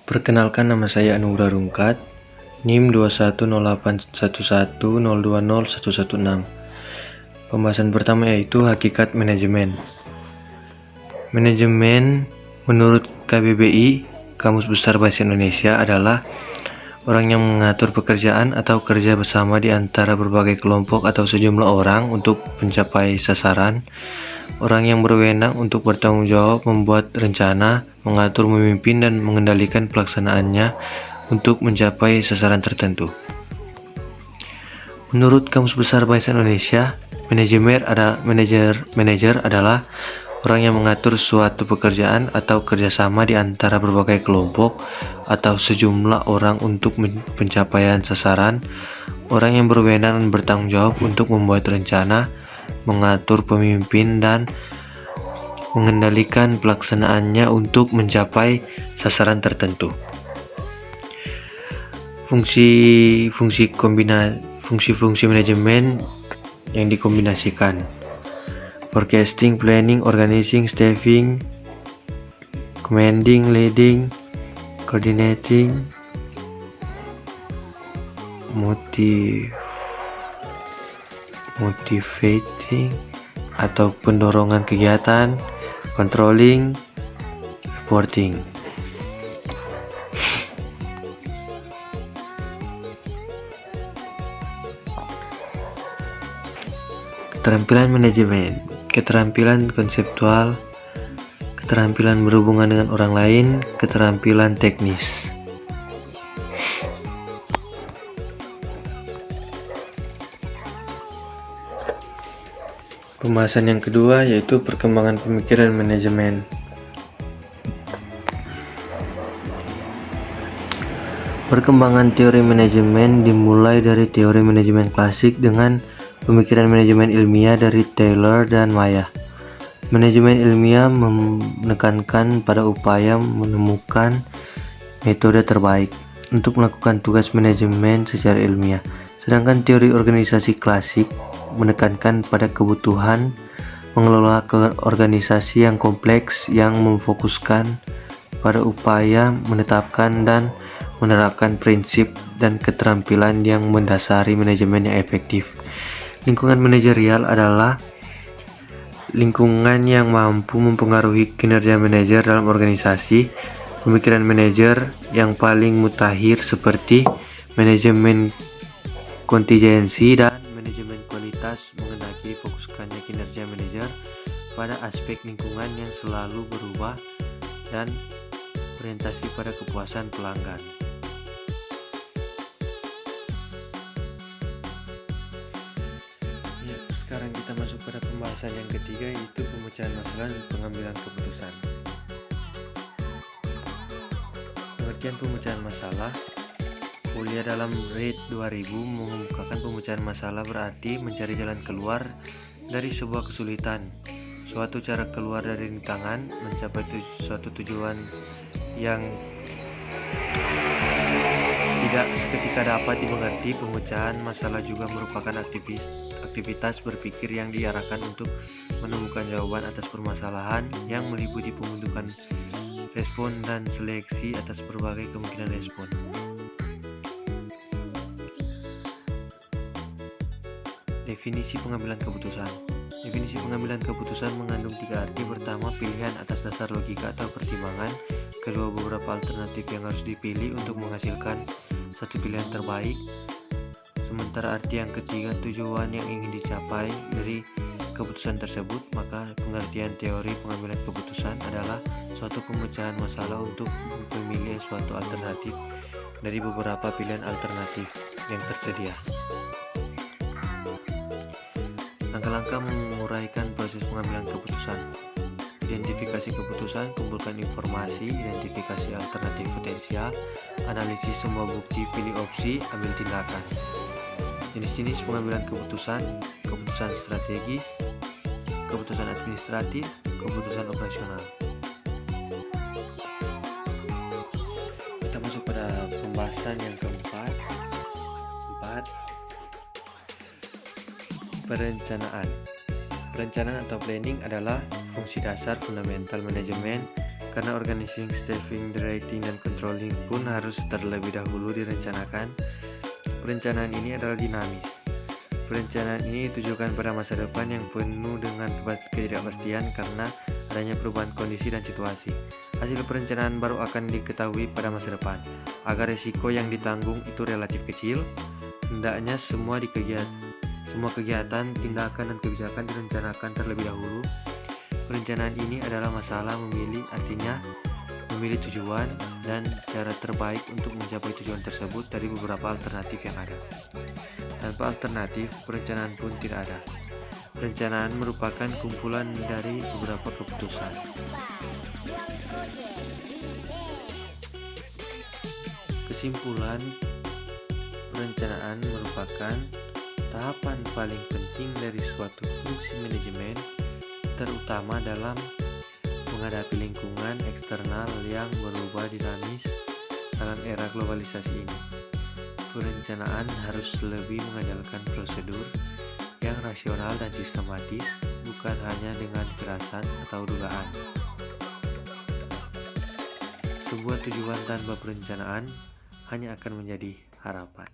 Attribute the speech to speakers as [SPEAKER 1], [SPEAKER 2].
[SPEAKER 1] Perkenalkan, nama saya Anugrah Rungkat, NIM 210811020116. Pembahasan pertama yaitu hakikat manajemen. Manajemen menurut KBBI, Kamus Besar Bahasa Indonesia, adalah orang yang mengatur pekerjaan atau kerja bersama di antara berbagai kelompok atau sejumlah orang untuk mencapai sasaran. Orang yang berwenang untuk bertanggung jawab, membuat rencana, mengatur, memimpin, dan mengendalikan pelaksanaannya untuk mencapai sasaran tertentu. Menurut Kamus Besar Bahasa Indonesia, manajer adalah orang yang mengatur suatu pekerjaan atau kerjasama di antara berbagai kelompok atau sejumlah orang untuk pencapaian sasaran. Orang yang berwenang dan bertanggung jawab untuk membuat rencana, mengatur, pemimpin, dan mengendalikan pelaksanaannya untuk mencapai sasaran tertentu. Fungsi manajemen yang dikombinasikan: forecasting, planning, organizing, staffing, commanding, leading, coordinating, motivating atau pendorongan kegiatan, controlling, reporting. Keterampilan manajemen: keterampilan konseptual, keterampilan berhubungan dengan orang lain, keterampilan teknis. Pembahasan yang kedua yaitu perkembangan pemikiran manajemen. Perkembangan teori manajemen dimulai dari teori manajemen klasik dengan pemikiran manajemen ilmiah dari Taylor dan Maya. Manajemen ilmiah menekankan pada upaya menemukan metode terbaik untuk melakukan tugas manajemen secara ilmiah, sedangkan teori organisasi klasik menekankan pada kebutuhan mengelola organisasi yang kompleks yang memfokuskan pada upaya menetapkan dan menerapkan prinsip dan keterampilan yang mendasari manajemen yang efektif. Lingkungan manajerial adalah lingkungan yang mampu mempengaruhi kinerja manajer dalam organisasi. Pemikiran manajer yang paling mutakhir seperti manajemen kontingensi dan manajemen kualitas menghendaki fokuskannya kinerja manajer pada aspek lingkungan yang selalu berubah dan orientasi pada kepuasan pelanggan. Sekarang kita masuk pada pembahasan yang ketiga, yaitu pemecahan masalah dan pengambilan keputusan. Pengertian pemecahan masalah: kuliah dalam RAID 2000 mengemukakan pemecahan masalah berarti mencari jalan keluar dari sebuah kesulitan, suatu cara keluar dari rintangan, mencapai suatu tujuan yang tidak seketika dapat dimengerti. Pemecahan masalah juga merupakan aktivitas berpikir yang diarahkan untuk menemukan jawaban atas permasalahan yang meliputi pembentukan respon dan seleksi atas berbagai kemungkinan respon. Definisi pengambilan keputusan. Definisi pengambilan keputusan mengandung tiga arti. Pertama, pilihan atas dasar logika atau pertimbangan. Kedua, beberapa alternatif yang harus dipilih untuk menghasilkan satu pilihan terbaik. Sementara arti yang ketiga, tujuan yang ingin dicapai dari keputusan tersebut. Maka pengertian teori pengambilan keputusan adalah suatu pemecahan masalah untuk memilih suatu alternatif dari beberapa pilihan alternatif yang tersedia. Langkah-langkah menguraikan proses pengambilan keputusan: identifikasi keputusan, kumpulkan informasi, identifikasi alternatif potensial, analisis semua bukti, pilih opsi, ambil tindakan. Jenis-jenis pengambilan keputusan: keputusan strategis, keputusan administratif, keputusan operasional. Kita masuk pada pembahasan yang keempat. Perencanaan. Perencanaan atau planning adalah fungsi dasar fundamental manajemen Karena organizing, staffing, directing, dan controlling pun harus terlebih dahulu direncanakan. Perencanaan ini adalah dinamis. Perencanaan ini ditujukan pada masa depan yang penuh dengan ketidakpastian karena adanya perubahan kondisi dan situasi. Hasil perencanaan baru akan diketahui pada masa depan. Agar risiko yang ditanggung itu relatif kecil, hendaknya semua kegiatan, tindakan, dan kebijakan direncanakan terlebih dahulu. Perencanaan ini adalah masalah memilih, artinya memilih tujuan dan cara terbaik untuk mencapai tujuan tersebut dari beberapa alternatif yang ada. Tanpa alternatif, perencanaan pun tidak ada. Perencanaan merupakan kumpulan dari beberapa keputusan. Kesimpulan, perencanaan merupakan tahapan paling penting dari suatu fungsi manajemen, terutama dalam menghadapi lingkungan eksternal yang berubah dinamis dalam era globalisasi ini. Perencanaan harus lebih mengandalkan prosedur yang rasional dan sistematis, bukan hanya dengan firasat atau dugaan. Sebuah tujuan tanpa perencanaan hanya akan menjadi harapan.